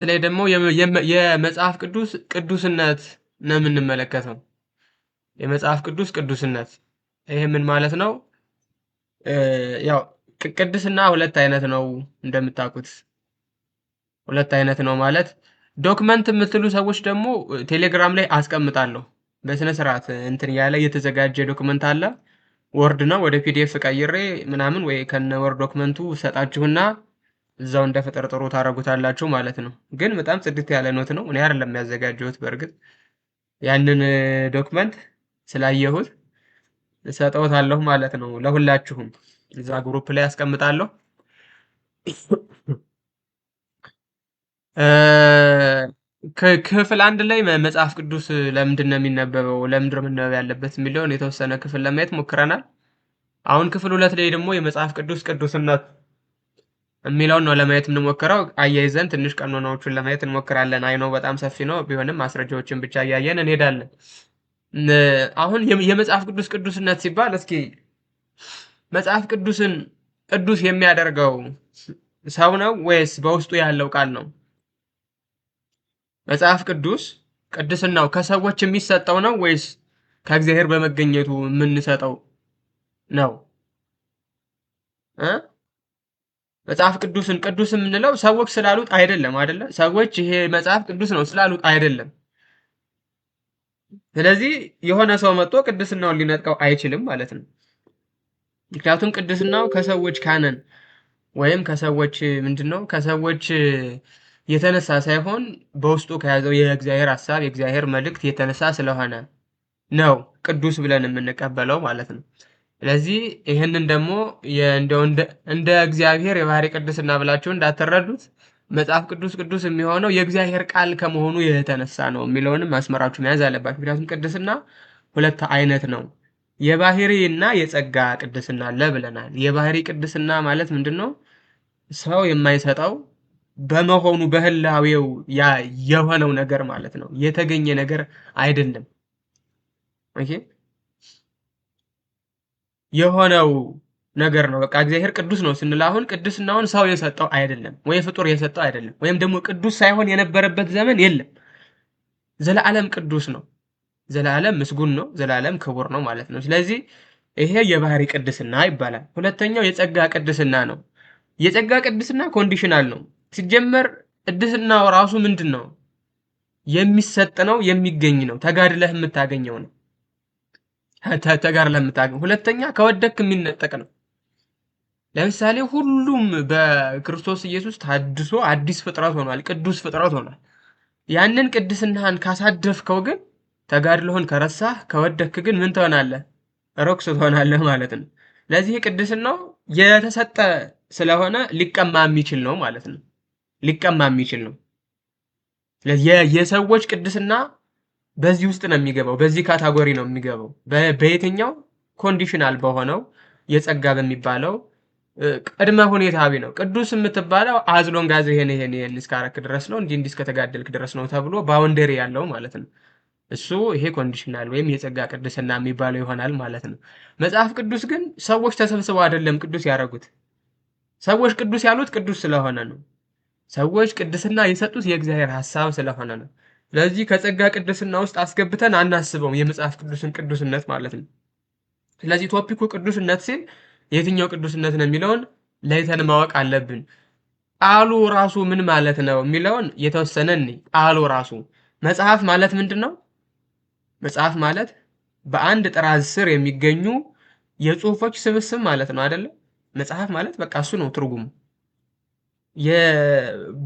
ላይ ደግሞ የመጽሐፍ ቅዱስ ቅዱስነት ነው የምንመለከተው። የመጽሐፍ ቅዱስ ቅዱስነት ይሄ ምን ማለት ነው? ያው ቅድስና ሁለት አይነት ነው እንደምታውቁት። ሁለት አይነት ነው ማለት ዶክመንት የምትሉ ሰዎች ደግሞ ቴሌግራም ላይ አስቀምጣለሁ በስነ ስርዓት እንትን ያለ የተዘጋጀ ዶክመንት አለ። ወርድ ነው ወደ ፒዲኤፍ ቀይሬ ምናምን ወይ ከነ ወርድ ዶክመንቱ ሰጣችሁና እዛው እንደ ፍጥርጥሩ ታረጉታላችሁ ማለት ነው። ግን በጣም ጽድት ያለ ኖት ነው። እኔ አይደለም ያዘጋጀሁት በእርግጥ ያንን ዶክመንት ስላየሁት ሰጠውታለሁ ማለት ነው። ለሁላችሁም እዛ ግሩፕ ላይ አስቀምጣለሁ። ክፍል አንድ ላይ መጽሐፍ ቅዱስ ለምንድን ነው የሚነበበው፣ ለምንድን ነው መነበብ ያለበት የሚለውን የተወሰነ ክፍል ለማየት ሞክረናል። አሁን ክፍል ሁለት ላይ ደግሞ የመጽሐፍ ቅዱስ ቅዱስነት የሚለውን ነው ለማየት የምንሞክረው። አያይዘን ትንሽ ቀኖናዎቹን ለማየት እንሞክራለን። አይ ነው በጣም ሰፊ ነው፣ ቢሆንም ማስረጃዎችን ብቻ እያየን እንሄዳለን። አሁን የመጽሐፍ ቅዱስ ቅዱስነት ሲባል እስኪ መጽሐፍ ቅዱስን ቅዱስ የሚያደርገው ሰው ነው ወይስ በውስጡ ያለው ቃል ነው? መጽሐፍ ቅዱስ ቅድስናው ከሰዎች የሚሰጠው ነው ወይስ ከእግዚአብሔር በመገኘቱ የምንሰጠው ነው? መጽሐፍ ቅዱስን ቅዱስ የምንለው ሰዎች ስላሉት አይደለም አይደለ? ሰዎች ይሄ መጽሐፍ ቅዱስ ነው ስላሉት አይደለም። ስለዚህ የሆነ ሰው መጥቶ ቅድስናውን ሊነጥቀው አይችልም ማለት ነው። ምክንያቱም ቅድስናው ከሰዎች ካነን ወይም ከሰዎች ምንድነው ከሰዎች የተነሳ ሳይሆን በውስጡ ከያዘው የእግዚአብሔር ሐሳብ የእግዚአብሔር መልእክት የተነሳ ስለሆነ ነው ቅዱስ ብለን የምንቀበለው ማለት ነው። ስለዚህ ይህንን ደግሞ እንደ እግዚአብሔር የባህሪ ቅድስና ብላችሁ እንዳትረዱት። መጽሐፍ ቅዱስ ቅዱስ የሚሆነው የእግዚአብሔር ቃል ከመሆኑ የተነሳ ነው የሚለውንም ማስመራችሁ መያዝ አለባችሁ። ምክንያቱም ቅድስና ሁለት አይነት ነው። የባህሪ እና የጸጋ ቅድስና አለ ብለናል። የባህሪ ቅድስና ማለት ምንድነው? ሰው የማይሰጠው በመሆኑ በህላዌው የሆነው ነገር ማለት ነው። የተገኘ ነገር አይደለም። ኦኬ የሆነው ነገር ነው። በቃ እግዚአብሔር ቅዱስ ነው ስንል አሁን ቅድስናውን ሰው የሰጠው አይደለም፣ ወይ ፍጡር የሰጠው አይደለም፣ ወይም ደግሞ ቅዱስ ሳይሆን የነበረበት ዘመን የለም። ዘላለም ቅዱስ ነው። ዘላለም ምስጉን ነው። ዘላለም ክቡር ነው ማለት ነው። ስለዚህ ይሄ የባህሪ ቅድስና ይባላል። ሁለተኛው የጸጋ ቅድስና ነው። የጸጋ ቅድስና ኮንዲሽናል ነው። ሲጀመር ቅድስናው ራሱ ምንድን ነው? የሚሰጥ ነው፣ የሚገኝ ነው፣ ተጋድለህ የምታገኘው ነው። ተጋድለህ የምታገኘው። ሁለተኛ ከወደክ የሚነጠቅ ነው። ለምሳሌ ሁሉም በክርስቶስ ኢየሱስ ታድሶ አዲስ ፍጥረት ሆኗል፣ ቅዱስ ፍጥረት ሆኗል። ያንን ቅድስናህን ካሳደፍከው ግን ተጋድሎህን ከረሳህ ከወደክ ግን ምን ትሆናለህ? ርኩስ ትሆናለህ ማለት ነው። ለዚህ ቅድስናው የተሰጠ ስለሆነ ሊቀማ የሚችል ነው ማለት ነው። ሊቀማ የሚችል ነው። ስለዚህ የሰዎች ቅድስና በዚህ ውስጥ ነው የሚገባው፣ በዚህ ካታጎሪ ነው የሚገባው። በየትኛው ኮንዲሽናል በሆነው የጸጋ በሚባለው ቅድመ ሁኔታዊ ነው። ቅዱስ የምትባለው አዝሎንግ አዝ ይሄን እስካረክ ድረስ ነው፣ እንዲህ እስከተጋደልክ ድረስ ነው ተብሎ ባውንደሪ ያለው ማለት ነው። እሱ ይሄ ኮንዲሽናል ወይም የጸጋ ቅድስና የሚባለው ይሆናል ማለት ነው። መጽሐፍ ቅዱስ ግን ሰዎች ተሰብስበው አይደለም ቅዱስ ያደረጉት። ሰዎች ቅዱስ ያሉት ቅዱስ ስለሆነ ነው። ሰዎች ቅድስና የሰጡት የእግዚአብሔር ሐሳብ ስለሆነ ነው። ስለዚህ ከጸጋ ቅድስና ውስጥ አስገብተን አናስበውም የመጽሐፍ ቅዱስን ቅዱስነት ማለት ነው። ስለዚህ ቶፒኩ ቅዱስነት ሲል የትኛው ቅዱስነት ነው የሚለውን ለይተን ማወቅ አለብን። ቃሉ ራሱ ምን ማለት ነው የሚለውን የተወሰነ ቃሉ ራሱ መጽሐፍ ማለት ምንድን ነው? መጽሐፍ ማለት በአንድ ጥራዝ ስር የሚገኙ የጽሁፎች ስብስብ ማለት ነው አይደለ? መጽሐፍ ማለት በቃ እሱ ነው ትርጉሙ።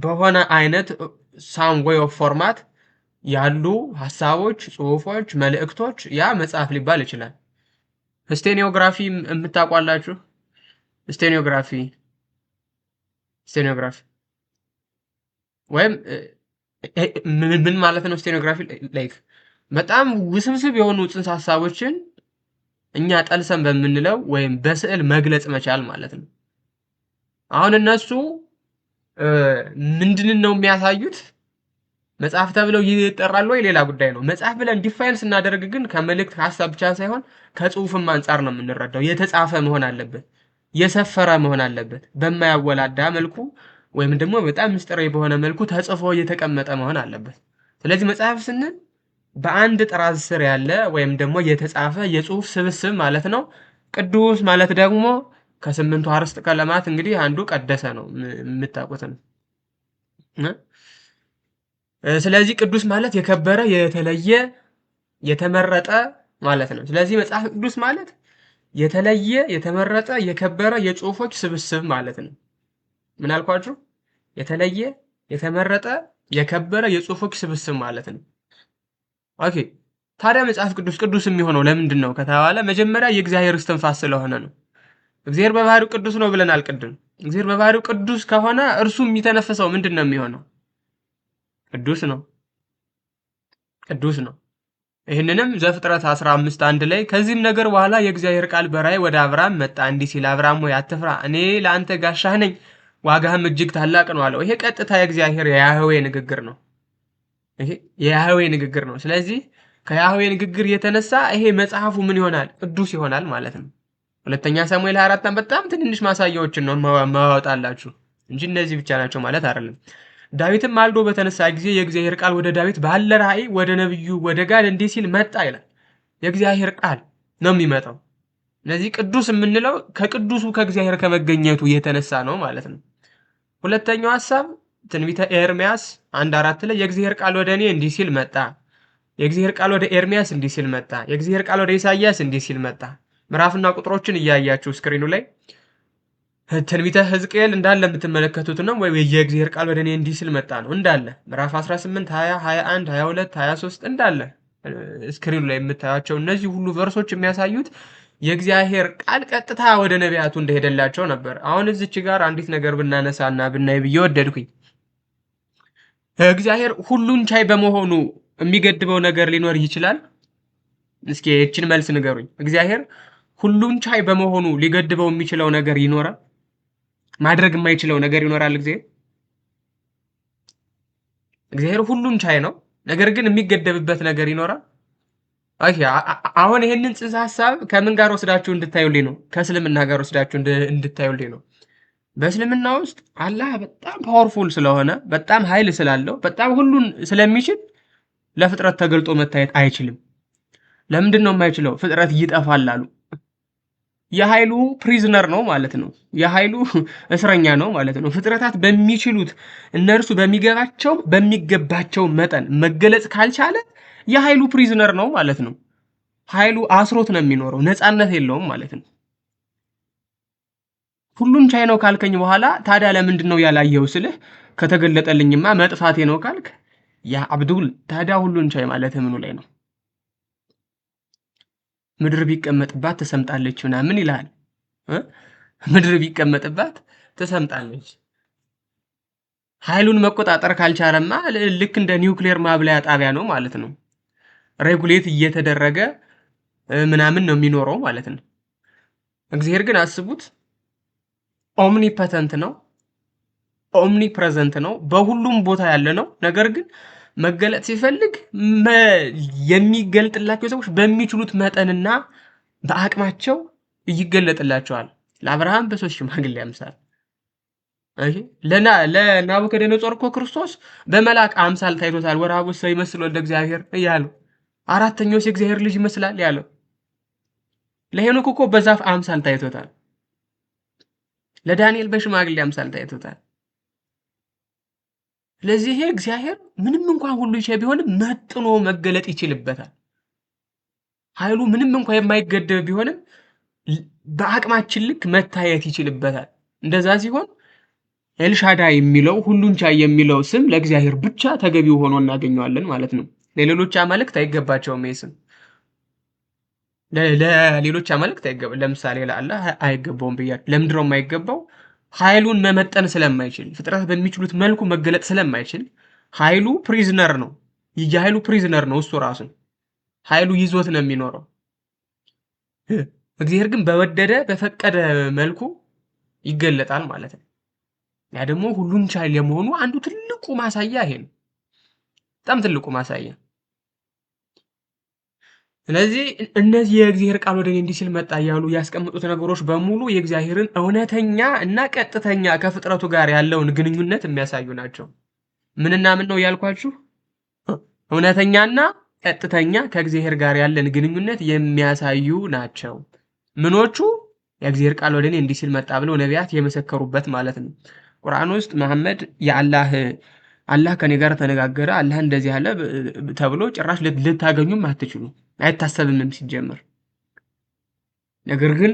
በሆነ አይነት ሳም ዌይ ኦፍ ፎርማት ያሉ ሀሳቦች፣ ጽሁፎች፣ መልእክቶች ያ መጽሐፍ ሊባል ይችላል። ስቴኒዮግራፊ የምታውቋላችሁ? ስቴኒዮግራፊ ወይም ምን ማለት ነው? ስቴኖግራፊ ላይክ በጣም ውስብስብ የሆኑ ጽንሰ ሀሳቦችን እኛ ጠልሰን በምንለው ወይም በስዕል መግለጽ መቻል ማለት ነው። አሁን እነሱ ምንድን ነው የሚያሳዩት? መጽሐፍ ተብለው ይጠራሉ ወይ ሌላ ጉዳይ ነው። መጽሐፍ ብለን ዲፋይን ስናደርግ ግን ከመልእክት ሀሳብ ብቻ ሳይሆን ከጽሁፍም አንጻር ነው የምንረዳው። የተጻፈ መሆን አለበት፣ የሰፈረ መሆን አለበት። በማያወላዳ መልኩ ወይም ደግሞ በጣም ምስጢራዊ በሆነ መልኩ ተጽፎ የተቀመጠ መሆን አለበት። ስለዚህ መጽሐፍ ስንል በአንድ ጥራዝ ስር ያለ ወይም ደግሞ የተጻፈ የጽሁፍ ስብስብ ማለት ነው። ቅዱስ ማለት ደግሞ ከስምንቱ አርዕስተ ቀለማት እንግዲህ አንዱ ቀደሰ ነው የምታውቁት ነው። ስለዚህ ቅዱስ ማለት የከበረ የተለየ የተመረጠ ማለት ነው። ስለዚህ መጽሐፍ ቅዱስ ማለት የተለየ የተመረጠ የከበረ የጽሁፎች ስብስብ ማለት ነው። ምን አልኳችሁ? የተለየ የተመረጠ የከበረ የጽሁፎች ስብስብ ማለት ነው። ኦኬ። ታዲያ መጽሐፍ ቅዱስ ቅዱስ የሚሆነው ለምንድን ነው ከተባለ መጀመሪያ የእግዚአብሔር እስትንፋስ ስለሆነ ነው። እግዚአብሔር በባህሪው ቅዱስ ነው ብለናል ቅድም። እግዚአብሔር በባህሪው ቅዱስ ከሆነ እርሱ የሚተነፍሰው ምንድን ነው የሚሆነው? ቅዱስ ነው። ቅዱስ ነው። ይህንንም ዘፍጥረት 15 1 ላይ ከዚህም ነገር በኋላ የእግዚአብሔር ቃል በራእይ ወደ አብርሃም መጣ እንዲህ ሲል አብርሃም ሆይ አትፍራ፣ እኔ ለአንተ ጋሻህ ነኝ፣ ዋጋህም እጅግ ታላቅ ነው አለው። ይሄ ቀጥታ የእግዚአብሔር የያህዌ ንግግር ነው። ይሄ የያህዌ ንግግር ነው። ስለዚህ ከያህዌ ንግግር የተነሳ ይሄ መጽሐፉ ምን ይሆናል? ቅዱስ ይሆናል ማለት ነው። ሁለተኛ ሳሙኤል 24 በጣም ትንንሽ ማሳያዎችን ነው ማወጣላችሁ እንጂ እነዚህ ብቻ ናቸው ማለት አይደለም። ዳዊትም ማልዶ በተነሳ ጊዜ የእግዚአብሔር ቃል ወደ ዳዊት ባለ ራእይ ወደ ነብዩ ወደ ጋድ እንዲህ ሲል መጣ ይላል። የእግዚአብሔር ቃል ነው የሚመጣው። ስለዚህ ቅዱስ የምንለው ከቅዱሱ ከእግዚአብሔር ከመገኘቱ የተነሳ ነው ማለት ነው። ሁለተኛው ሐሳብ ትንቢተ ኤርሚያስ 1:4 ላይ የእግዚአብሔር ቃል ወደ እኔ እንዲህ ሲል መጣ፣ የእግዚአብሔር ቃል ወደ ኤርሚያስ እንዲህ ሲል መጣ፣ የእግዚአብሔር ቃል ወደ ኢሳይያስ እንዲህ ሲል መጣ። ምዕራፍና ቁጥሮችን እያያችሁ ስክሪኑ ላይ ትንቢተ ሕዝቅኤል እንዳለ የምትመለከቱት ነው። ወይ የእግዚአብሔር ቃል ወደ እኔ እንዲህ ሲል መጣ ነው እንዳለ ምዕራፍ 18 20 21 22 23 እንዳለ ስክሪኑ ላይ የምታዩቸው እነዚህ ሁሉ ቨርሶች የሚያሳዩት የእግዚአብሔር ቃል ቀጥታ ወደ ነቢያቱ እንደሄደላቸው ነበር። አሁን እዚች ጋር አንዲት ነገር ብናነሳና ብናይ ብዬ ወደድኩኝ። እግዚአብሔር ሁሉን ቻይ በመሆኑ የሚገድበው ነገር ሊኖር ይችላል? እስኪ እችን መልስ ንገሩኝ። እግዚአብሔር ሁሉን ቻይ በመሆኑ ሊገድበው የሚችለው ነገር ይኖራል? ማድረግ የማይችለው ነገር ይኖራል? እግዚአብሔር ሁሉን ቻይ ነው፣ ነገር ግን የሚገደብበት ነገር ይኖራል? ኦኬ። አሁን ይሄንን ጽንሰ ሐሳብ ከምን ጋር ወስዳችሁ እንድታዩልኝ ነው? ከእስልምና ጋር ወስዳችሁ እንድታዩልኝ ነው። በእስልምና ውስጥ አላህ በጣም ፓወርፉል ስለሆነ በጣም ኃይል ስላለው በጣም ሁሉን ስለሚችል ለፍጥረት ተገልጦ መታየት አይችልም። ለምንድን ነው የማይችለው? ፍጥረት ይጠፋል አሉ። የኃይሉ ፕሪዝነር ነው ማለት ነው። የኃይሉ እስረኛ ነው ማለት ነው። ፍጥረታት በሚችሉት እነርሱ በሚገባቸው በሚገባቸው መጠን መገለጽ ካልቻለ የኃይሉ ፕሪዝነር ነው ማለት ነው። ኃይሉ አስሮት ነው የሚኖረው፣ ነፃነት የለውም ማለት ነው። ሁሉን ቻይ ነው ካልከኝ በኋላ ታዲያ ለምንድን ነው ያላየው ስልህ ከተገለጠልኝማ መጥፋቴ ነው ካልክ ያ አብዱል ታዲያ ሁሉን ቻይ ማለት ምኑ ላይ ነው? ምድር ቢቀመጥባት ተሰምጣለች ምናምን ይላል። ምድር ቢቀመጥባት ተሰምጣለች። ኃይሉን መቆጣጠር ካልቻለማ ልክ እንደ ኒውክሌር ማብለያ ጣቢያ ነው ማለት ነው። ሬጉሌት እየተደረገ ምናምን ነው የሚኖረው ማለት ነው። እግዚአብሔር ግን አስቡት፣ ኦምኒፐተንት ነው፣ ኦምኒ ፕሬዘንት ነው፣ በሁሉም ቦታ ያለ ነው። ነገር ግን መገለጥ ሲፈልግ የሚገልጥላቸው ሰዎች በሚችሉት መጠንና በአቅማቸው ይገለጥላቸዋል። ለአብርሃም በሶስት ሽማግሌ አምሳል፣ ለናቡከደነጾር እኮ ክርስቶስ በመልአክ አምሳል ታይቶታል። ወራቡ ሰው ይመስል ወልደ እግዚአብሔር እያለው፣ አራተኛውስ የእግዚአብሔር ልጅ ይመስላል ያለው። ለሄኖክ እኮ በዛፍ አምሳል ታይቶታል። ለዳንኤል በሽማግሌ አምሳል ታይቶታል። ስለዚህ ይሄ እግዚአብሔር ምንም እንኳን ሁሉ ይችላል ቢሆንም መጥኖ መገለጥ ይችልበታል። ኃይሉ ምንም እንኳን የማይገደብ ቢሆንም በአቅማችን ልክ መታየት ይችልበታል። እንደዛ ሲሆን ኤልሻዳይ የሚለው ሁሉን ቻይ የሚለው ስም ለእግዚአብሔር ብቻ ተገቢው ሆኖ እናገኘዋለን ማለት ነው። ለሌሎች አማልክት አይገባቸውም ይሄ ስም። ለሌሎች አማልክት አይገባም። ለምሳሌ ለአላህ አይገባውም ብያለሁ። ለምንድን ነው የማይገባው? ኃይሉን መመጠን ስለማይችል፣ ፍጥረት በሚችሉት መልኩ መገለጥ ስለማይችል ኃይሉ ፕሪዝነር ነው። የኃይሉ ፕሪዝነር ነው እሱ ራሱ። ኃይሉ ይዞት ነው የሚኖረው። እግዚአብሔር ግን በወደደ በፈቀደ መልኩ ይገለጣል ማለት ነው። ያ ደግሞ ሁሉን ቻይ ለመሆኑ አንዱ ትልቁ ማሳያ ይሄ ነው። በጣም ትልቁ ማሳያ። ስለዚህ እነዚህ የእግዚአብሔር ቃል ወደ እኔ እንዲህ ሲል መጣ እያሉ ያስቀምጡት ነገሮች በሙሉ የእግዚአብሔርን እውነተኛ እና ቀጥተኛ ከፍጥረቱ ጋር ያለውን ግንኙነት የሚያሳዩ ናቸው። ምንና ምን ነው ያልኳችሁ? እውነተኛና ቀጥተኛ ከእግዚአብሔር ጋር ያለን ግንኙነት የሚያሳዩ ናቸው። ምኖቹ? የእግዚአብሔር ቃል ወደ እኔ እንዲህ ሲል መጣ ብለው ነቢያት የመሰከሩበት ማለት ነው። ቁርአን ውስጥ መሐመድ አላህ ከኔ ጋር ተነጋገረ፣ አላህ እንደዚህ አለ ተብሎ ጭራሽ ልታገኙም አትችሉ፣ አይታሰብምም ሲጀመር። ነገር ግን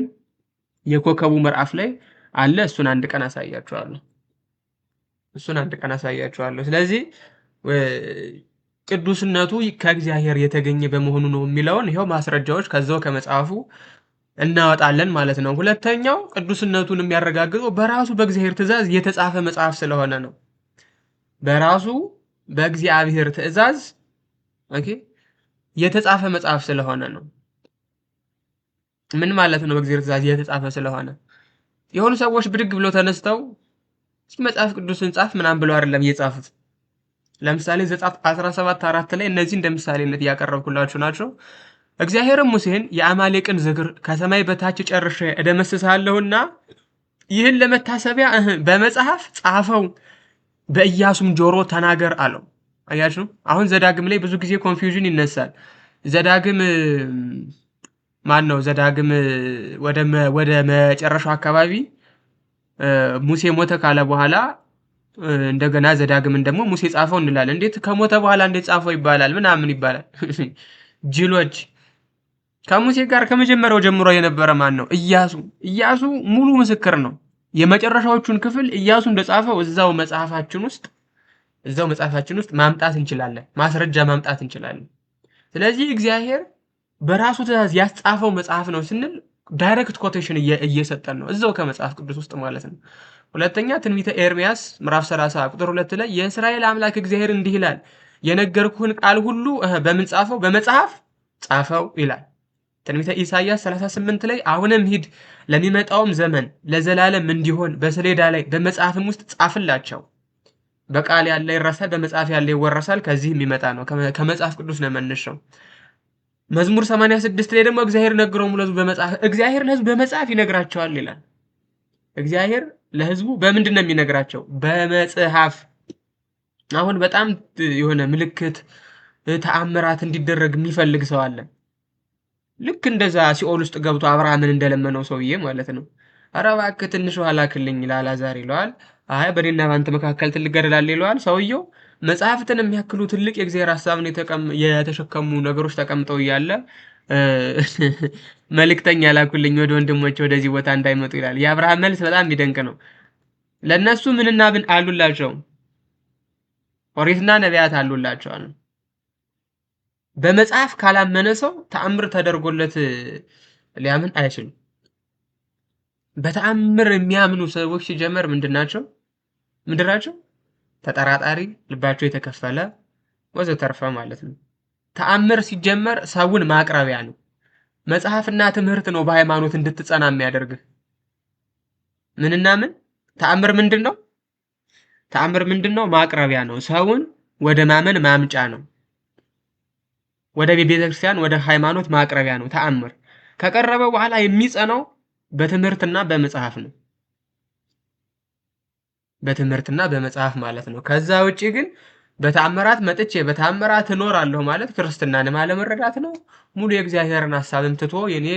የኮከቡ ምዕራፍ ላይ አለ። እሱን አንድ ቀን አሳያችኋለሁ። ስለዚህ ቅዱስነቱ ከእግዚአብሔር የተገኘ በመሆኑ ነው የሚለውን ይኸው ማስረጃዎች ከዛው ከመጽሐፉ እናወጣለን ማለት ነው። ሁለተኛው ቅዱስነቱን የሚያረጋግጠው በራሱ በእግዚአብሔር ትእዛዝ የተጻፈ መጽሐፍ ስለሆነ ነው። በራሱ በእግዚአብሔር ትእዛዝ የተጻፈ መጽሐፍ ስለሆነ ነው። ምን ማለት ነው? በእግዚአብሔር ትእዛዝ የተጻፈ ስለሆነ የሆኑ ሰዎች ብድግ ብለው ተነስተው እስኪ መጽሐፍ ቅዱስን ጻፍ ምናምን ብለው አይደለም እየጻፉት። ለምሳሌ ዘጸአት 17:4 ላይ እነዚህ እንደ ምሳሌነት ያቀረብኩላችሁ ናቸው። እግዚአብሔርም ሙሴን የአማሌቅን ዝክር ከሰማይ በታች ጨርሼ እደመስሳለሁና ይህን ለመታሰቢያ በመጽሐፍ ጻፈው፣ በኢያሱም ጆሮ ተናገር አለው። አያችሁ፣ አሁን ዘዳግም ላይ ብዙ ጊዜ ኮንፊውዥን ይነሳል። ዘዳግም ወደ መጨረሻው አካባቢ ሙሴ ሞተ ካለ በኋላ እንደገና ዘዳግምን ደግሞ ሙሴ ጻፈው እንላለን። እንዴት ከሞተ በኋላ እንዴት ጻፈው ይባላል? ምናምን ይባላል። ጅሎች። ከሙሴ ጋር ከመጀመሪያው ጀምሮ የነበረ ማን ነው? ኢያሱ ሙሉ ምስክር ነው። የመጨረሻዎቹን ክፍል ኢያሱ እንደጻፈው እዛው መጽሐፋችን ውስጥ ማምጣት እንችላለን፣ ማስረጃ ማምጣት እንችላለን። ስለዚህ እግዚአብሔር በራሱ ትእዛዝ ያስጻፈው መጽሐፍ ነው ስንል ዳይሬክት ኮቴሽን እየሰጠን ነው፣ እዛው ከመጽሐፍ ቅዱስ ውስጥ ማለት ነው። ሁለተኛ ትንቢተ ኤርምያስ ምዕራፍ 30 ቁጥር 2 ላይ የእስራኤል አምላክ እግዚአብሔር እንዲህ ይላል፣ የነገርኩህን ቃል ሁሉ በምን ጻፈው? በመጽሐፍ ጻፈው ይላል። ትንቢተ ኢሳይያስ 38 ላይ አሁንም ሂድ፣ ለሚመጣውም ዘመን ለዘላለም እንዲሆን በሰሌዳ ላይ በመጽሐፍም ውስጥ ጻፍላቸው። በቃል ያለ ይረሳል፣ በመጽሐፍ ያለ ይወረሳል። ከዚህ የሚመጣ ነው፣ ከመጽሐፍ ቅዱስ ነው መነሻው። መዝሙር 86 ላይ ደግሞ እግዚአብሔር ነገረውም ለሕዝቡ በመጽሐፍ፣ እግዚአብሔር ለሕዝቡ በመጽሐፍ ይነግራቸዋል ይላል። እግዚአብሔር ለሕዝቡ በምንድን ነው የሚነግራቸው? በመጽሐፍ። አሁን በጣም የሆነ ምልክት ተአምራት እንዲደረግ የሚፈልግ ሰው አለ። ልክ እንደዛ ሲኦል ውስጥ ገብቶ አብርሃምን እንደለመነው ሰውዬ ማለት ነው። ኧረ እባክህ ትንሽ ውሃ ላክልኝ ለአልዓዛር ይለዋል። አይ በእኔና በአንተ መካከል ትልቅ ገደል አለ ይለዋል። ሰውየው መጽሐፍትን የሚያክሉ ትልቅ የእግዚአብሔር ሐሳብን የተሸከሙ ነገሮች ተቀምጠው እያለ መልእክተኛ ላኩልኝ ወደ ወንድሞቼ ወደዚህ ቦታ እንዳይመጡ ይላል። የአብርሃም መልስ በጣም የሚደንቅ ነው። ለእነሱ ምንና ምን አሉላቸው? ኦሪትና ነቢያት አሉላቸው። በመጽሐፍ ካላመነ ሰው ተአምር ተደርጎለት ሊያምን አይችልም። በተአምር የሚያምኑ ሰዎች ሲጀመር ምንድናቸው? ተጠራጣሪ፣ ልባቸው የተከፈለ ወዘተርፈ ማለት ነው። ተአምር ሲጀመር ሰውን ማቅረቢያ ነው። መጽሐፍና ትምህርት ነው በሃይማኖት እንድትጸና የሚያደርግህ። ምንና ምን? ተአምር ምንድነው? ማቅረቢያ ነው። ሰውን ወደ ማመን ማምጫ ነው። ወደ ቤተክርስቲያን ወደ ሃይማኖት ማቅረቢያ ነው። ተአምር ከቀረበ በኋላ የሚጸናው በትምህርትና በመጽሐፍ ነው። በትምህርትና በመጽሐፍ ማለት ነው። ከዛ ውጪ ግን በተአምራት መጥቼ በተአምራት እኖራለሁ ማለት ክርስትናንም አለመረዳት ነው። ሙሉ የእግዚአብሔርን ሐሳብም ትቶ የኔ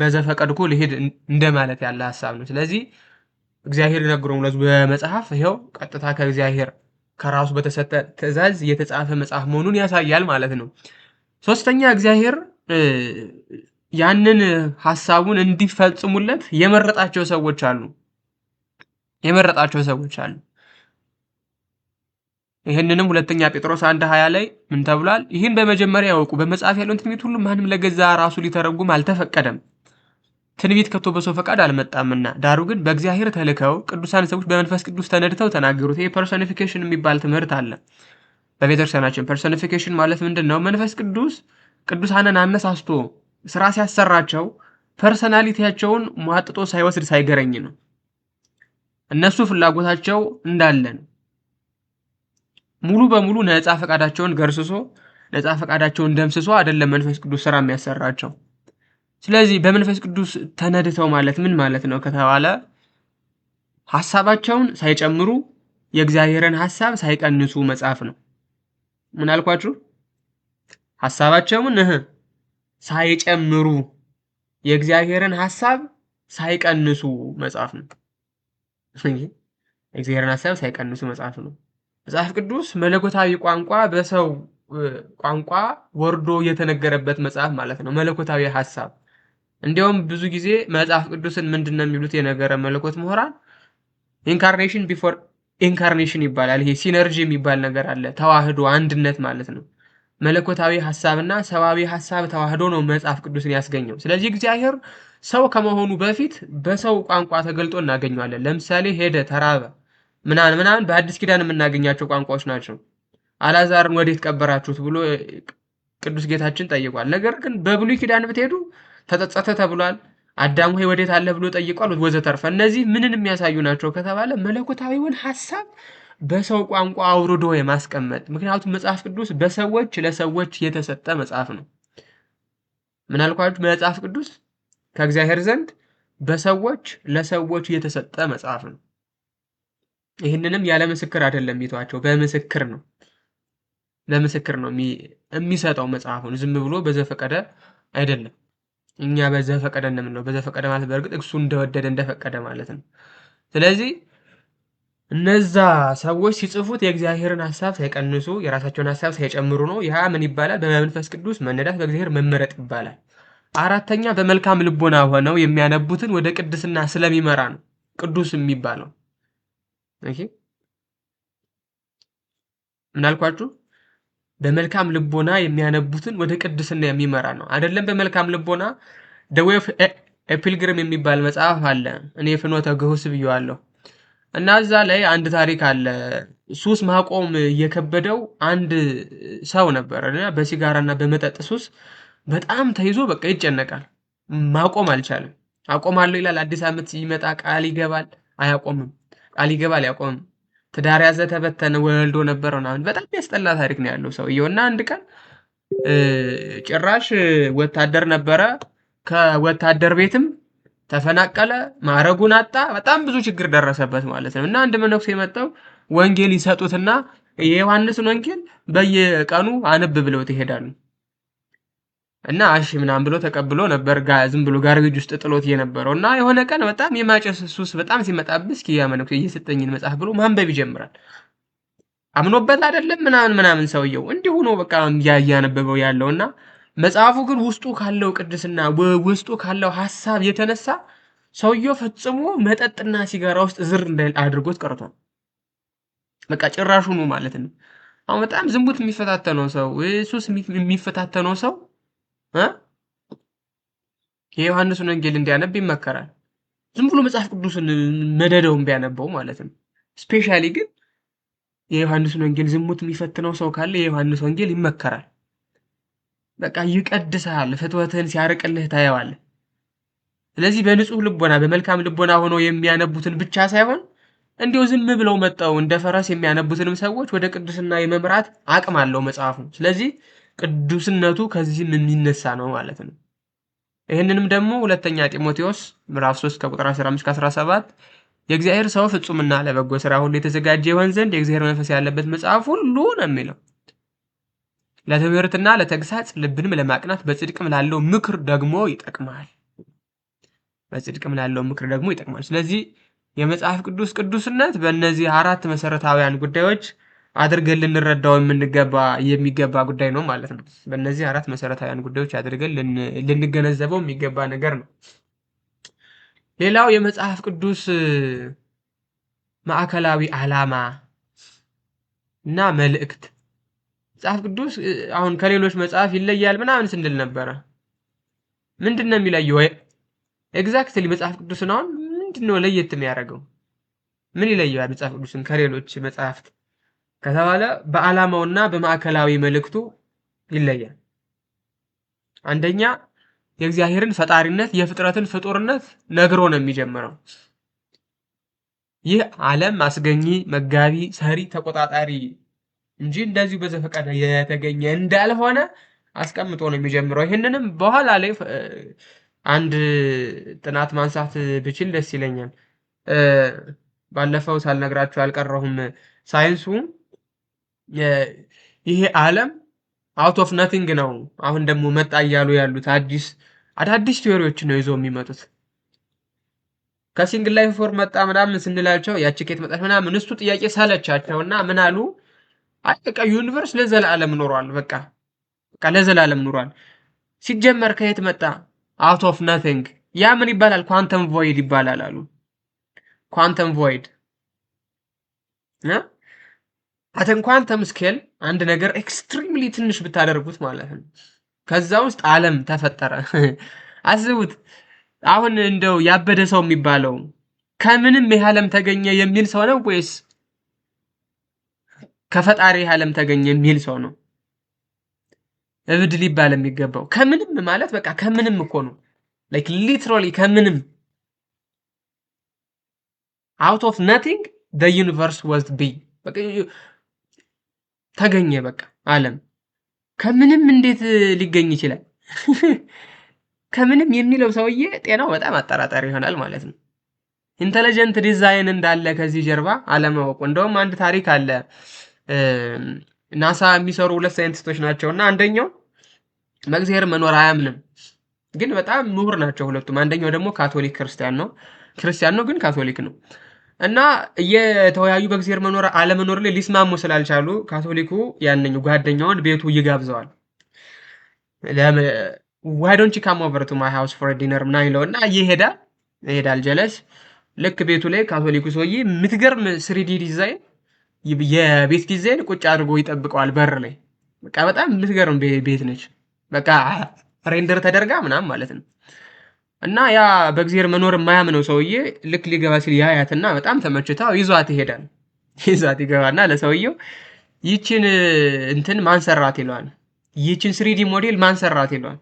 በዘፈቀድኩ ልሄድ እንደማለት ያለ ሐሳብ ነው። ስለዚህ እግዚአብሔር ይነግረው ለዚህ በመጽሐፍ ይሄው ቀጥታ ከእግዚአብሔር ከራሱ በተሰጠ ትእዛዝ የተጻፈ መጽሐፍ መሆኑን ያሳያል ማለት ነው። ሶስተኛ እግዚአብሔር ያንን ሐሳቡን እንዲፈጽሙለት የመረጣቸው ሰዎች አሉ። ይህንንም ሁለተኛ ጴጥሮስ 1:20 ላይ ምን ተብሏል? ይህን በመጀመሪያ ያውቁ፣ በመጽሐፍ ያለውን ትንቢት ሁሉ ማንም ለገዛ ራሱ ሊተረጉም አልተፈቀደም። ትንቢት ከቶ በሰው ፈቃድ አልመጣምና፣ ዳሩ ግን በእግዚአብሔር ተልከው ቅዱሳን ሰዎች በመንፈስ ቅዱስ ተነድተው ተናገሩት። ይሄ ፐርሶኒፊኬሽን የሚባል ትምህርት አለ በቤተክርስቲያናችን። ፐርሶኒፊኬሽን ማለት ምንድን ነው? መንፈስ ቅዱስ ቅዱሳንን አነሳስቶ ስራ ሲያሰራቸው ፐርሰናሊቲያቸውን ሟጥጦ ሳይወስድ ሳይገረኝ ነው። እነሱ ፍላጎታቸው እንዳለን ሙሉ በሙሉ ነፃ ፈቃዳቸውን ገርስሶ ነፃ ፈቃዳቸውን ደምስሶ አይደለም መንፈስ ቅዱስ ስራ የሚያሰራቸው። ስለዚህ በመንፈስ ቅዱስ ተነድተው ማለት ምን ማለት ነው ከተባለ ሐሳባቸውን ሳይጨምሩ የእግዚአብሔርን ሐሳብ ሳይቀንሱ መጻፍ ነው። ምን አልኳችሁ? ሐሳባቸውን ሳይጨምሩ የእግዚአብሔርን ሐሳብ ሳይቀንሱ መጻፍ ነው። የእግዚአብሔርን ሐሳብ ሳይቀንሱ መጻፍ ነው። መጽሐፍ ቅዱስ መለኮታዊ ቋንቋ በሰው ቋንቋ ወርዶ የተነገረበት መጽሐፍ ማለት ነው። መለኮታዊ ሐሳብ እንዲያውም ብዙ ጊዜ መጽሐፍ ቅዱስን ምንድነው የሚሉት የነገረ መለኮት ምሁራን ኢንካርኔሽን ቢፎር ኢንካርኔሽን ይባላል። ይሄ ሲነርጂ የሚባል ነገር አለ። ተዋህዶ አንድነት ማለት ነው። መለኮታዊ ሐሳብና ሰዋዊ ሐሳብ ተዋህዶ ነው መጽሐፍ ቅዱስን ያስገኘው። ስለዚህ እግዚአብሔር ሰው ከመሆኑ በፊት በሰው ቋንቋ ተገልጦ እናገኘዋለን። ለምሳሌ ሄደ፣ ተራበ፣ ምናምን በአዲስ ኪዳን የምናገኛቸው ቋንቋዎች ናቸው። አልዓዛርን ወዴት ቀበራችሁት ብሎ ቅዱስ ጌታችን ጠይቋል። ነገር ግን በብሉይ ኪዳን ብትሄዱ ተጸጸተ ተብሏል። አዳም ሆይ ወዴት አለ ብሎ ጠይቋል፣ ወዘተርፈ። እነዚህ ምንን የሚያሳዩ ናቸው ከተባለ መለኮታዊውን ሐሳብ በሰው ቋንቋ አውርዶ የማስቀመጥ። ምክንያቱም መጽሐፍ ቅዱስ በሰዎች ለሰዎች የተሰጠ መጽሐፍ ነው። ምን አልኳችሁ? መጽሐፍ ቅዱስ ከእግዚአብሔር ዘንድ በሰዎች ለሰዎች የተሰጠ መጽሐፍ ነው። ይህንንም ያለ ምስክር አይደለም የሚተዋቸው፣ በምስክር ነው። ለምስክር ነው የሚሰጠው መጽሐፉን። ዝም ብሎ በዘፈቀደ አይደለም። እኛ በዘፈቀደ እንደምንለው፣ በዘፈቀደ ማለት በእርግጥ እሱ እንደወደደ እንደፈቀደ ማለት ነው። ስለዚህ እነዛ ሰዎች ሲጽፉት የእግዚአብሔርን ሐሳብ ሳይቀንሱ የራሳቸውን ሐሳብ ሳይጨምሩ ነው። ያ ምን ይባላል? በመንፈስ ቅዱስ መነዳት፣ በእግዚአብሔር መመረጥ ይባላል። አራተኛ በመልካም ልቦና ሆነው የሚያነቡትን ወደ ቅድስና ስለሚመራ ነው ቅዱስ የሚባለው። ኦኬ፣ ምን አልኳችሁ? በመልካም ልቦና የሚያነቡትን ወደ ቅድስና የሚመራ ነው። አይደለም በመልካም ልቦና ዘ ዌይ ኦፍ ኤ ፒልግሪም የሚባል መጽሐፍ አለ። እኔ ፍኖተ ግሁስ ብየዋለሁ። እና እዛ ላይ አንድ ታሪክ አለ። ሱስ ማቆም የከበደው አንድ ሰው ነበር እና በሲጋራና በመጠጥ ሱስ በጣም ተይዞ በቃ ይጨነቃል። ማቆም አልቻለም። አቆማለሁ ይላል። አዲስ ዓመት ሲመጣ ቃል ይገባል፣ አያቆምም። ቃል ይገባል፣ አያቆምም። ትዳር ያዘ፣ ተበተነ፣ ወልዶ ነበር ምናምን። በጣም ያስጠላ ታሪክ ነው ያለው ሰውየው። እና አንድ ቀን ጭራሽ ወታደር ነበረ፣ ከወታደር ቤትም ተፈናቀለ፣ ማዕረጉን አጣ፣ በጣም ብዙ ችግር ደረሰበት ማለት ነው። እና አንድ መነኩሴ የመጣው ወንጌል ይሰጡትና የዮሐንስን ወንጌል በየቀኑ አነብ ብለው ይሄዳሉ። እና እሺ ምናምን ብሎ ተቀብሎ ነበር፣ ዝም ብሎ ጋርቤጅ ውስጥ ጥሎት የነበረው። እና የሆነ ቀን በጣም የማጨስ ሱስ በጣም ሲመጣብህ እስኪ ያ መነኩሴ እየሰጠኝን መጽሐፍ ብሎ ማንበብ ይጀምራል። አምኖበት አይደለም ምናምን ሰውየው እንዲሁ ነው በቃ ያነበበው ያለውና መጽሐፉ ግን ውስጡ ካለው ቅድስና ውስጡ ካለው ሐሳብ የተነሳ ሰውየው ፈጽሞ መጠጥና ሲጋራ ውስጥ ዝር እንዳይል አድርጎት ቀርቷል። በቃ ጭራሹኑ ማለት ነው። አሁን በጣም ዝሙት የሚፈታተነው ሰው ሱስ የሚፈታተነው ሰው የዮሐንስን ወንጌል እንዲያነብ ይመከራል። ዝም ብሎ መጽሐፍ ቅዱስን መደደውን ቢያነበው ማለት ነው። ስፔሻሊ ግን የዮሐንስን ወንጌል ዝሙት የሚፈትነው ሰው ካለ የዮሐንስ ወንጌል ይመከራል። በቃ ይቀድሳል፣ ፍትወትህን ሲያርቅልህ ታየዋለህ። ስለዚህ በንጹህ ልቦና በመልካም ልቦና ሆኖ የሚያነቡትን ብቻ ሳይሆን እንዲሁ ዝም ብለው መጣው እንደ ፈረስ የሚያነቡትንም ሰዎች ወደ ቅድስና የመምራት አቅም አለው መጽሐፉ። ስለዚህ ቅዱስነቱ ከዚህም የሚነሳ ነው ማለት ነው። ይህንንም ደግሞ ሁለተኛ ጢሞቴዎስ ምዕራፍ 3 ከቁጥር 15-17 የእግዚአብሔር ሰው ፍጹምና ለበጎ ስራ ሁሉ የተዘጋጀ ይሆን ዘንድ የእግዚአብሔር መንፈስ ያለበት መጽሐፍ ሁሉ ነው የሚለው። ለትምህርትና ለተግሳጽ ልብንም ለማቅናት በጽድቅም ላለው ምክር ደግሞ ይጠቅማል። በጽድቅም ላለው ምክር ደግሞ ይጠቅማል። ስለዚህ የመጽሐፍ ቅዱስ ቅዱስነት በእነዚህ አራት መሰረታዊያን ጉዳዮች አድርገን ልንረዳው የሚገባ ጉዳይ ነው ማለት ነው። በእነዚህ አራት መሰረታዊያን ጉዳዮች አድርገን ልንገነዘበው የሚገባ ነገር ነው። ሌላው የመጽሐፍ ቅዱስ ማዕከላዊ ዓላማ እና መልእክት። መጽሐፍ ቅዱስ አሁን ከሌሎች መጽሐፍ ይለያል ምናምን ስንል ነበረ። ምንድነው የሚለየው? ኤግዛክትሊ መጽሐፍ ቅዱስን አሁን ምንድነው ለየት የሚያደርገው? ምን ይለየዋል መጽሐፍ ቅዱስን ከሌሎች መጽሐፍት ከተባለ በዓላማውና በማዕከላዊ መልእክቱ ይለያል። አንደኛ የእግዚአብሔርን ፈጣሪነት፣ የፍጥረትን ፍጡርነት ነግሮ ነው የሚጀምረው። ይህ ዓለም አስገኚ፣ መጋቢ፣ ሰሪ፣ ተቆጣጣሪ እንጂ እንደዚሁ በዘፈቀደ የተገኘ እንዳልሆነ አስቀምጦ ነው የሚጀምረው። ይህንንም በኋላ ላይ አንድ ጥናት ማንሳት ብችል ደስ ይለኛል። ባለፈው ሳልነግራችሁ አልቀረሁም። ሳይንሱ ይሄ ዓለም አውት ኦፍ ነቲንግ ነው። አሁን ደግሞ መጣ እያሉ ያሉት አዳዲስ ቲዮሪዎችን ነው ይዘው የሚመጡት። ከሲንግል ላይፍ ፎር መጣ ምናምን ስንላቸው ያቺ ኬት መጣች ምናምን እሱ ጥያቄ ሳለቻቸውና ምን አሉ? አይ በቃ ዩኒቨርስ ለዘላለም ኖሯል። በቃ ለዘላለም ኖሯል። ሲጀመር ከየት መጣ? አውት ኦፍ ነቲንግ። ያ ምን ይባላል? ኳንተም ቮይድ ይባላል አሉ። ኳንተም ቮይድ አተን ኳንተም ስኬል አንድ ነገር ኤክስትሪምሊ ትንሽ ብታደርጉት ማለት ነው ከዛ ውስጥ ዓለም ተፈጠረ። አስቡት። አሁን እንደው ያበደ ሰው የሚባለው ከምንም የዓለም ተገኘ የሚል ሰው ነው ወይስ ከፈጣሪ ዓለም ተገኘ የሚል ሰው ነው? እብድ ሊባል የሚገባው ከምንም ማለት በቃ ከምንም እኮ ነው። ላይክ ሊትራሊ ከምንም out of nothing the universe was be በቃ ተገኘ። በቃ ዓለም ከምንም እንዴት ሊገኝ ይችላል? ከምንም የሚለው ሰውዬ ጤናው በጣም አጠራጣሪ ይሆናል ማለት ነው። ኢንተለጀንት ዲዛይን እንዳለ ከዚህ ጀርባ አለማወቁ። እንደውም አንድ ታሪክ አለ። ናሳ የሚሰሩ ሁለት ሳይንቲስቶች ናቸውና አንደኛው በእግዚአብሔር መኖር አያምንም፣ ግን በጣም ምሁር ናቸው ሁለቱም። አንደኛው ደግሞ ካቶሊክ ክርስቲያን ነው ግን ካቶሊክ ነው። እና እየተወያዩ በእግዚአብሔር መኖር አለመኖር ላይ ሊስማሙ ስላልቻሉ ካቶሊኩ ያንኛው ጓደኛውን ቤቱ ይጋብዘዋል። why don't you come over to my house for a dinner ምናምን ይለውና ይሄዳል ጀለስ። ልክ ቤቱ ላይ ካቶሊኩ ሰውዬ የምትገርም ስሪዲ ዲዛይን የቤት ዲዛይን ቁጭ አድርጎ ይጠብቀዋል በር ላይ። በቃ በጣም የምትገርም ቤት ነች። በቃ ሬንደር ተደርጋ ምናምን ማለት ነው። እና ያ በእግዚአብሔር መኖር የማያምነው ሰውዬ ልክ ሊገባ ሲል ያያትና በጣም ተመችታው ይዟት ይሄዳል። ይዟት ይገባና ለሰውየው ይችን እንትን ማን ሰራት ይለዋል። ይችን ስሪዲ ሞዴል ማን ሰራት ይለዋል።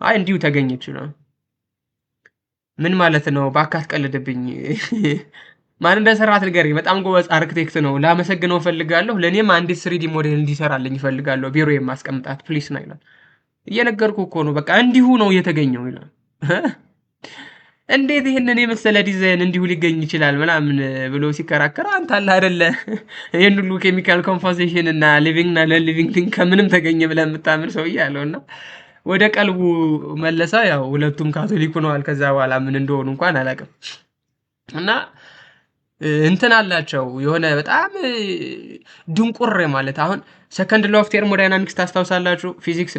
አይ እንዲሁ ተገኘች ነው። ምን ማለት ነው? ባካት ቀልድብኝ። ማን እንደሰራት ንገረኝ። በጣም ጎበዝ አርክቴክት ነው፣ ላመሰግነው ፈልጋለሁ። ለኔም አንዲት ስሪዲ ሞዴል እንዲሰራልኝ ፈልጋለሁ፣ ቢሮ የማስቀምጣት ፕሊስ ነው ይላል። እየነገርኩ እኮ ነው፣ በቃ እንዲሁ ነው የተገኘው ይላል። እንዴት ይሄንን የመሰለ ዲዛይን እንዲሁ ሊገኝ ይችላል ምናምን ብሎ ሲከራከር አንተ አለ አይደለ ይሄን ሁሉ ኬሚካል ኮምፖዚሽን እና ሊቪንግ እና ለሊቪንግ ቲንግ ከምንም ተገኘ ብለህ የምታምር ሰውዬ አለውና ወደ ቀልቡ መለሳ። ያው ሁለቱም ካቶሊክ ሆነዋል። ከዛ በኋላ ምን እንደሆኑ እንኳን አላውቅም። እና እንትን አላቸው የሆነ በጣም ድንቁር ማለት አሁን ሰከንድ ሎ ኦፍ ቴርሞዳይናሚክስ ታስታውሳላችሁ? ፊዚክስ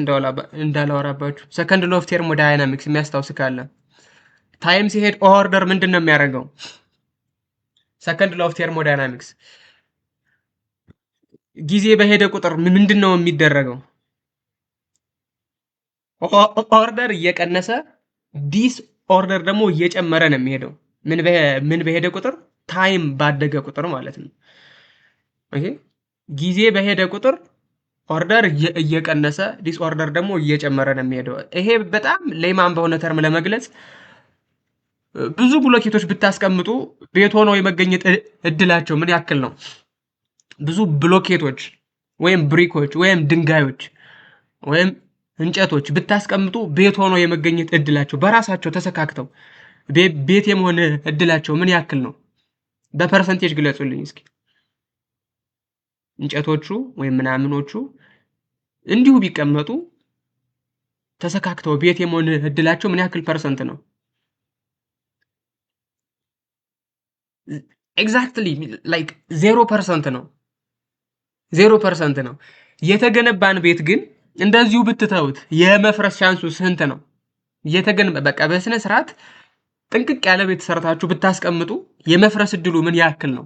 እንዳላወራባችሁ ሰከንድ ሎ ኦፍ ቴርሞዳይናሚክስ የሚያስታውስ ካለ ታይም ሲሄድ ኦርደር ምንድን ነው የሚያደርገው? ሰከንድ ሎ ኦፍ ቴርሞዳይናሚክስ ጊዜ በሄደ ቁጥር ምንድን ነው የሚደረገው? ኦርደር እየቀነሰ ዲስ ኦርደር ደግሞ እየጨመረ ነው የሚሄደው። ምን በሄደ ቁጥር? ታይም ባደገ ቁጥር ማለት ነው። ኦኬ ጊዜ በሄደ ቁጥር ኦርደር እየቀነሰ ዲስ ኦርደር ደግሞ እየጨመረ ነው የሚሄደው። ይሄ በጣም ሌማን በሆነ ተርም ለመግለጽ ብዙ ብሎኬቶች ብታስቀምጡ ቤት ሆነው የመገኘት እድላቸው ምን ያክል ነው? ብዙ ብሎኬቶች ወይም ብሪኮች ወይም ድንጋዮች ወይም እንጨቶች ብታስቀምጡ ቤት ሆነው የመገኘት እድላቸው በራሳቸው ተሰካክተው ቤት የመሆን እድላቸው ምን ያክል ነው? በፐርሰንቴጅ ግለጹልኝ እስኪ። እንጨቶቹ ወይም ምናምኖቹ እንዲሁ ቢቀመጡ ተሰካክተው ቤት የመሆን እድላቸው ምን ያክል ፐርሰንት ነው? ኤግዛክትሊ ላይክ 0% ነው። 0% ነው። የተገነባን ቤት ግን እንደዚሁ ብትተውት የመፍረስ ቻንሱ ስንት ነው? በቃ በስነ ስርዓት ጥንቅቅ ያለ ቤት ሰርታችሁ ብታስቀምጡ የመፍረስ እድሉ ምን ያክል ነው?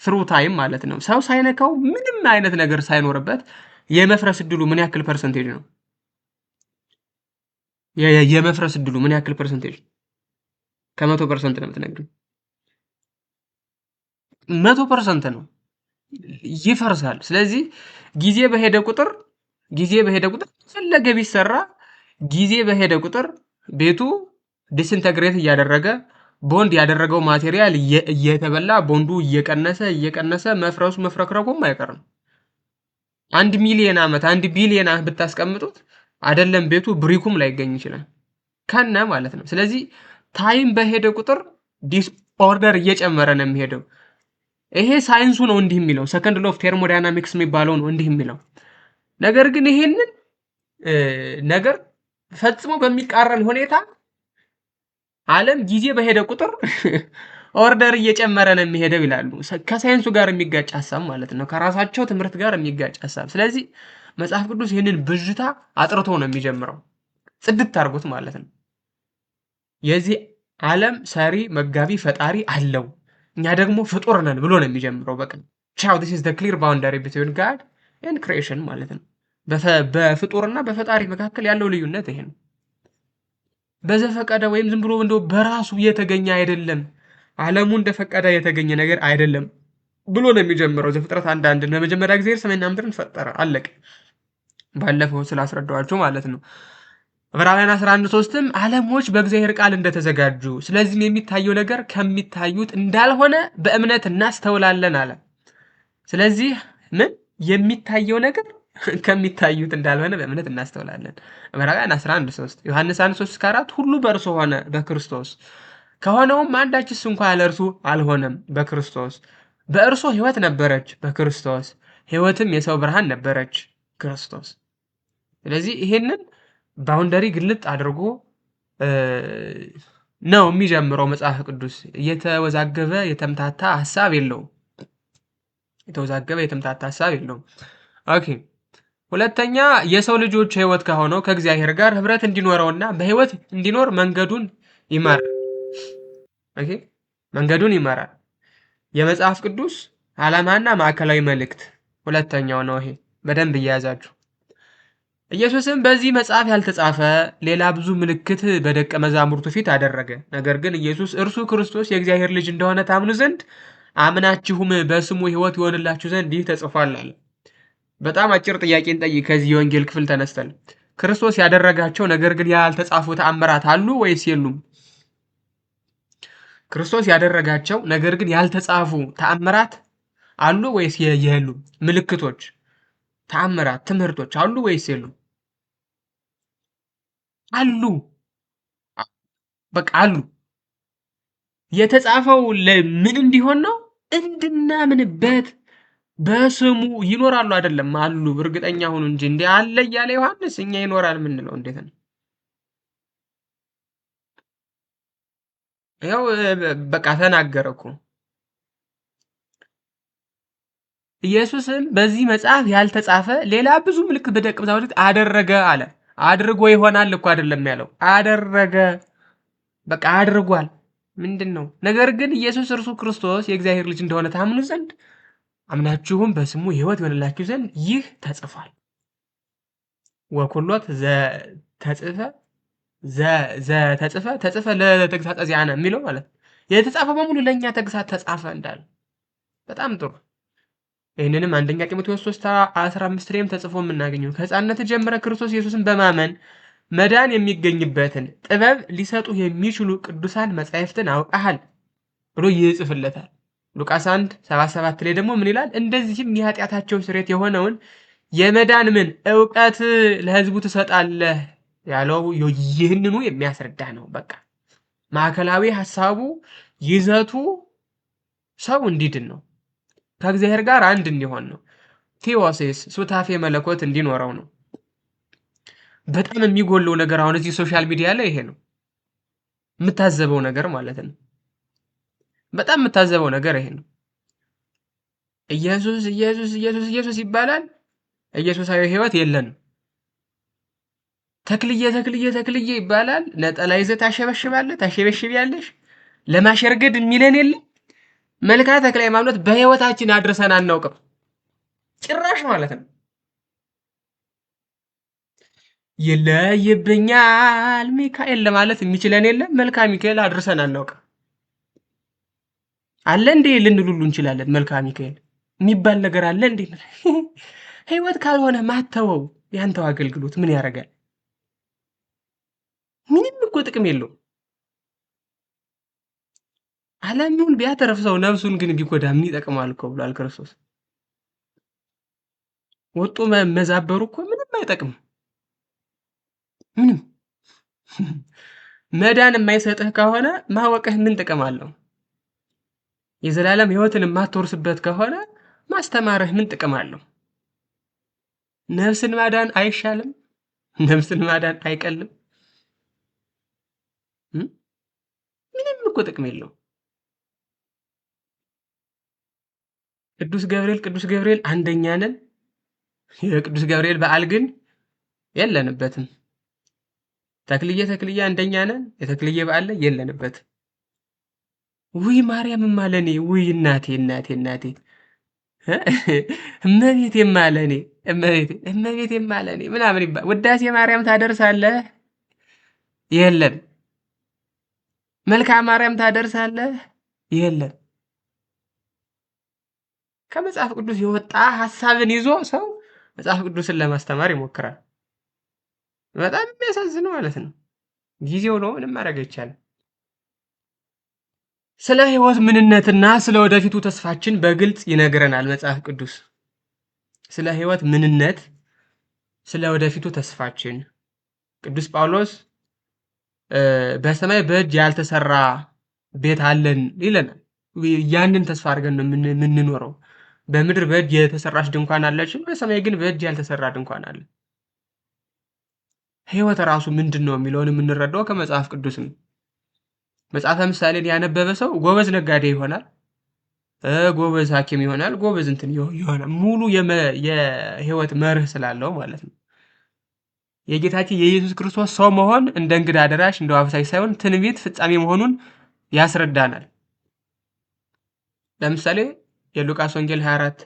ስሩ ታይም ማለት ነው። ሰው ሳይነካው ምንም አይነት ነገር ሳይኖርበት የመፍረስ እድሉ ምን ያክል ፐርሰንቴጅ ነው? የመፍረስ እድሉ ምን ያክል ፐርሰንቴጅ? ከ100% ነው የምትነግሩኝ? 100% ነው። ይፈርሳል። ስለዚህ ጊዜ በሄደ ቁጥር ፈለገ ቢሰራ ጊዜ በሄደ ቁጥር ቤቱ ዲስኢንተግሬት እያደረገ ቦንድ ያደረገው ማቴሪያል እየተበላ ቦንዱ እየቀነሰ መፍረሱ መፍረክረኩም አይቀርም። 1 ሚሊዮን ዓመት 1 ቢሊዮን ዓመት ብታስቀምጡት አይደለም ቤቱ ብሪኩም ላይገኝ ይችላል ከነ ማለት ነው። ስለዚህ ታይም በሄደ ቁጥር ዲስኦርደር እየጨመረ ነው የሚሄደው። ይሄ ሳይንሱ ነው እንዲህ የሚለው፣ ሰከንድ ሎ ኦፍ ቴርሞዳይናሚክስ የሚባለው ነው እንዲህ የሚለው። ነገር ግን ይሄንን ነገር ፈጽሞ በሚቃረን ሁኔታ ዓለም ጊዜ በሄደ ቁጥር ኦርደር እየጨመረ ነው የሚሄደው ይላሉ። ከሳይንሱ ጋር የሚጋጭ ሐሳብ ማለት ነው፣ ከራሳቸው ትምህርት ጋር የሚጋጭ ሐሳብ። ስለዚህ መጽሐፍ ቅዱስ ይህንን ብዥታ አጥርቶ ነው የሚጀምረው፣ ጽድት አድርጎት ማለት ነው። የዚህ ዓለም ሰሪ መጋቢ ፈጣሪ አለው፣ እኛ ደግሞ ፍጡር ነን ብሎ ነው የሚጀምረው። በቃ ቻው this is the clear boundary between God and creation ማለት ነው። በፍጡርና በፈጣሪ መካከል ያለው ልዩነት ይሄ ነው። በዘፈቀደ ወይም ዝም ብሎ እንደው በራሱ የተገኘ አይደለም፣ ዓለሙ እንደፈቀደ የተገኘ ነገር አይደለም ብሎ ነው የሚጀምረው። ዘፍጥረት 1:1 ለመጀመሪያ ጊዜ ሰማይና ምድርን ፈጠረ፣ አለቀ። ባለፈው ስላስረዳኋችሁ ማለት ነው። ዕብራውያን 11:3ም ዓለሞች በእግዚአብሔር ቃል እንደተዘጋጁ ስለዚህም የሚታየው ነገር ከሚታዩት እንዳልሆነ በእምነት እናስተውላለን አለ። ስለዚህ ምን የሚታየው ነገር ከሚታዩት እንዳልሆነ በእምነት እናስተውላለን። ዕብራውያን 11:3 ዮሐንስ 1:3-4 ሁሉ በእርሱ ሆነ በክርስቶስ ከሆነውም አንዳችስ እንኳን ያለ እርሱ አልሆነም። በክርስቶስ በእርሱ ሕይወት ነበረች፣ በክርስቶስ ሕይወትም የሰው ብርሃን ነበረች፣ ክርስቶስ። ስለዚህ ይሄንን ባውንደሪ ግልጥ አድርጎ ነው የሚጀምረው መጽሐፍ ቅዱስ። የተወዛገበ የተምታታ ሐሳብ የለውም። የተወዛገበ የተምታታ ሐሳብ የለውም። ኦኬ። ሁለተኛ የሰው ልጆች ሕይወት ከሆነው ከእግዚአብሔር ጋር ህብረት እንዲኖረውና በሕይወት እንዲኖር መንገዱን ይመራል። ኦኬ፣ መንገዱን ይመራል። የመጽሐፍ ቅዱስ ዓላማና ማዕከላዊ መልእክት ሁለተኛው ነው። ይሄ በደንብ እየያዛችሁ ኢየሱስም በዚህ መጽሐፍ ያልተጻፈ ሌላ ብዙ ምልክት በደቀ መዛሙርቱ ፊት አደረገ። ነገር ግን ኢየሱስ እርሱ ክርስቶስ የእግዚአብሔር ልጅ እንደሆነ ታምኑ ዘንድ አምናችሁም በስሙ ሕይወት ይሆንላችሁ ዘንድ ይህ ተጽፏል አለ። በጣም አጭር ጥያቄን ጠይቅ። ከዚህ የወንጌል ክፍል ተነስተን ክርስቶስ ያደረጋቸው ነገር ግን ያልተጻፉ ተአምራት አሉ ወይስ የሉም? ክርስቶስ ያደረጋቸው ነገር ግን ያልተጻፉ ተአምራት አሉ ወይስ የሉም? ምልክቶች፣ ተአምራት፣ ትምህርቶች አሉ ወይስ የሉም? አሉ። በቃ አሉ። የተጻፈው ለምን እንዲሆን ነው? እንድናምንበት በስሙ ይኖራሉ አይደለም? አሉ። እርግጠኛ ሁኑ እንጂ እንዴ አለ እያለ ዮሐንስ እኛ ይኖራል ምንለው እንዴት ነው? ያው በቃ ተናገረ እኮ። ኢየሱስም በዚህ መጽሐፍ ያልተጻፈ ሌላ ብዙ ምልክት በደቀ መዛሙርቱ አደረገ አለ። አድርጎ ይሆናል እኮ አይደለም ያለው፣ አደረገ። በቃ አድርጓል። ምንድን ነው? ነገር ግን ኢየሱስ እርሱ ክርስቶስ የእግዚአብሔር ልጅ እንደሆነ ታምኑ ዘንድ አምናችሁም በስሙ ሕይወት ይሆንላችሁ ዘንድ ይህ ተጽፏል። ወኩሎት ተጽፈ ለተግሳጸ ዚአነ የሚለው ማለት የተጻፈ በሙሉ ለእኛ ተግሳጽ ተጻፈ እንዳለ። በጣም ጥሩ። ይህንንም አንደኛ ጢሞቴዎስ 3:15 ላይም ተጽፎ የምናገኘው ከሕፃንነት ጀምረ ክርስቶስ ኢየሱስን በማመን መዳን የሚገኝበትን ጥበብ ሊሰጡ የሚችሉ ቅዱሳን መጻሕፍትን አውቀሃል ብሎ ይጽፍለታል። ሉቃስ 1:77 ላይ ደግሞ ምን ይላል? እንደዚህም የኃጢአታቸው ስርየት የሆነውን የመዳን ምን ዕውቀት ለሕዝቡ ትሰጣለህ ያለው ይህንኑ የሚያስረዳ ነው። በቃ ማዕከላዊ ሐሳቡ ይዘቱ ሰው እንዲድን ነው፣ ከእግዚአብሔር ጋር አንድ እንዲሆን ነው፣ ቴዎሴስ ሱታፌ መለኮት እንዲኖረው ነው። በጣም የሚጎለው ነገር አሁን እዚህ ሶሻል ሚዲያ ላይ ይሄ ነው የምታዘበው ነገር ማለት ነው። በጣም የምታዘበው ነገር ይሄ ነው። ኢየሱስ ኢየሱስ ኢየሱስ ኢየሱስ ይባላል። ኢየሱሳዊ ሕይወት የለንም። ተክልዬ ተክልዬ ተክልዬ ይባላል። ነጠላ ይዘህ ታሸበሽባለህ፣ ታሸበሽቢያለሽ። ለማሸርገድ የሚለን የለም። መልክዓ ተክለ ሃይማኖት በሕይወታችን አድርሰን አናውቅም ጭራሽ ማለት ነው። ይለይብኛል ሚካኤል ለማለት የሚችለን የለም። መልክዓ ሚካኤል አድርሰን አናውቅም። አለ እንዴ ልንል ሁሉ እንችላለን። መልክዓ ሚካኤል የሚባል ነገር አለ እንዴ? ሕይወት ካልሆነ ማተወው ያንተው አገልግሎት ምን ያደርጋል? ምንም እኮ ጥቅም የለው። ዓለሙን ቢያተርፍ ሰው ነፍሱን ግን ቢጎዳ ምን ይጠቅማል እኮ ብሏል ክርስቶስ። ወጡ መዛበሩ እኮ ምንም አይጠቅምም። ምንም መዳን የማይሰጥህ ከሆነ ማወቅህ ምን ጥቅም አለው? የዘላለም ሕይወትን የማትወርስበት ከሆነ ማስተማርህ ምን ጥቅም አለው? ነፍስን ማዳን አይሻልም? ነፍስን ማዳን አይቀልም? ምንም እኮ ጥቅም የለው። ቅዱስ ገብርኤል አንደኛ ነን። የቅዱስ ገብርኤል በዓል ግን የለንበትም። ተክልዬ አንደኛ ነን። የተክልዬ በዓል ላይ የለንበትም። ውይ ማርያምማ ለኔ ውይ እናቴ እመቤቴማ ለኔ እመቤቴማ ለኔ ምናምን ይባል። ውዳሴ ማርያም ታደርሳለህ? የለም። መልክአ ማርያም ታደርሳለህ? የለም። ከመጽሐፍ ቅዱስ የወጣ ሐሳብን ይዞ ሰው መጽሐፍ ቅዱስን ለማስተማር ይሞክራል። በጣም የሚያሳዝን ማለት ነው። ጊዜው ነው፣ ምንም ማድረግ አይቻልም። ስለ ሕይወት ምንነትና ስለ ወደፊቱ ተስፋችን በግልጽ ይነግረናል መጽሐፍ ቅዱስ። ስለ ሕይወት ምንነት፣ ስለ ወደፊቱ ተስፋችን ቅዱስ ጳውሎስ በሰማይ በእጅ ያልተሰራ ቤት አለን ይለናል። ያንን ተስፋ አድርገን ነው የምንኖረው። በምድር በእጅ የተሰራች ድንኳን አለችን፣ በሰማይ ግን በእጅ ያልተሰራ ድንኳን አለ። ሕይወት ራሱ ምንድን ነው የሚለውን የምንረዳው ከመጽሐፍ ቅዱስ ነው። መጽሐፈ ምሳሌን ያነበበ ሰው ጎበዝ ነጋዴ ይሆናል፣ ጎበዝ ሐኪም ይሆናል፣ ጎበዝ እንትን ይሆናል። ሙሉ የሕይወት መርህ ስላለው ማለት ነው። የጌታችን የኢየሱስ ክርስቶስ ሰው መሆን እንደ እንግዳ አደራሽ እንደ አብሳይ ሳይሆን ትንቢት ፍጻሜ መሆኑን ያስረዳናል። ለምሳሌ የሉቃስ ወንጌል 24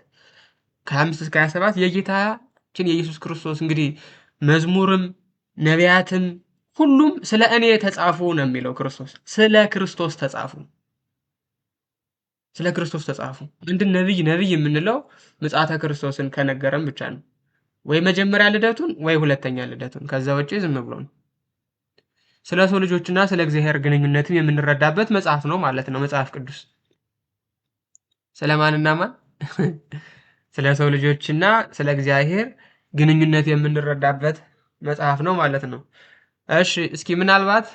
ከ25 እስከ 27 የጌታችን የኢየሱስ ክርስቶስ እንግዲህ መዝሙርም ነቢያትም ሁሉም ስለ እኔ ተጻፉ ነው የሚለው። ክርስቶስ ስለ ክርስቶስ ተጻፉ፣ ስለ ክርስቶስ ተጻፉ። አንድን ነብይ የምንለው ምጽአተ ክርስቶስን ከነገረን ብቻ ነው። ወይ መጀመሪያ ልደቱን ወይ ሁለተኛ ልደቱን፣ ከዛ ውጪ ዝም ብሎ ነው። ስለ ሰው ልጆችና ስለ እግዚአብሔር ግንኙነትም የምንረዳበት መጽሐፍ ነው ማለት ነው መጽሐፍ ቅዱስ። ስለማንና ማን? ስለ ሰው ልጆችና ስለ እግዚአብሔር ግንኙነት የምንረዳበት መጽሐፍ ነው ማለት ነው። እሺ እስኪ ምናልባት